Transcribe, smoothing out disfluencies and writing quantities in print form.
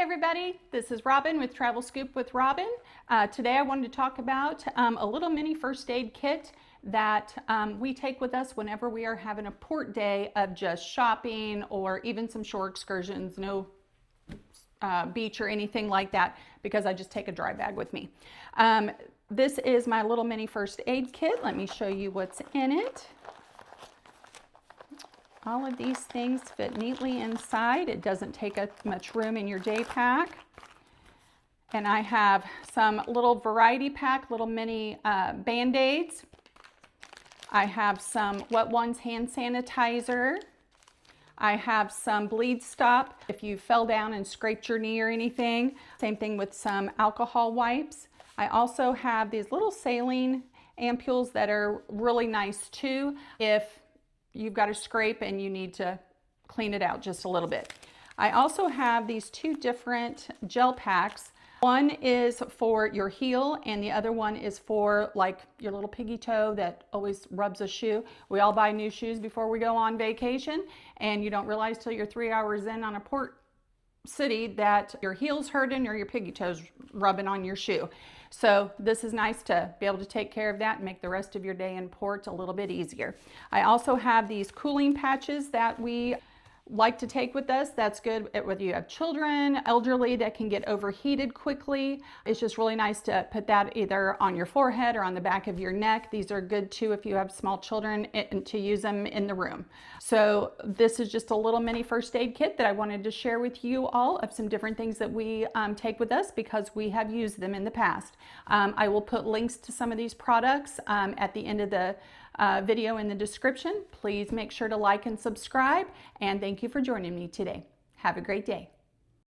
everybody, this is Robin with Travel Scoop with Robin. Today I wanted to talk about a little mini first aid kit that we take with us whenever we are having a port day of just shopping or even some shore excursions, no beach or anything like that, because I just take a dry bag with me. This is my little mini first aid kit. Let me show you what's in it. All of these things fit neatly inside. It doesn't take up much room in your day pack. And I have some little variety pack, little mini Band-Aids. I have some Wet Ones hand sanitizer. I have some BleedStop if you fell down and scraped your knee or anything. Same thing with some alcohol wipes. I also have these little saline ampules that are really nice too if you've got a scrape and you need to clean it out just a little bit. I also have these two different gel packs. One is for your heel and the other one is for like your little piggy toe that always rubs a shoe. We all buy new shoes before we go on vacation, and you don't realize till you're 3 hours in on a port city that your heel's hurting or your piggy toes rubbing on your shoe. So this is nice to be able to take care of that and make the rest of your day in port a little bit easier. I also have these cooling patches that we like to take with us. That's good whether you have children, elderly that can get overheated quickly. It's just really nice to put that either on your forehead or on the back of your neck. These are good too if you have small children and to use them in the room. So this is just a little mini first aid kit that I wanted to share with you all of some different things that we take with us because we have used them in the past. I will put links to some of these products at the end of the video in the description. Please make sure to like and subscribe, and thank you for joining me today. Have a great day.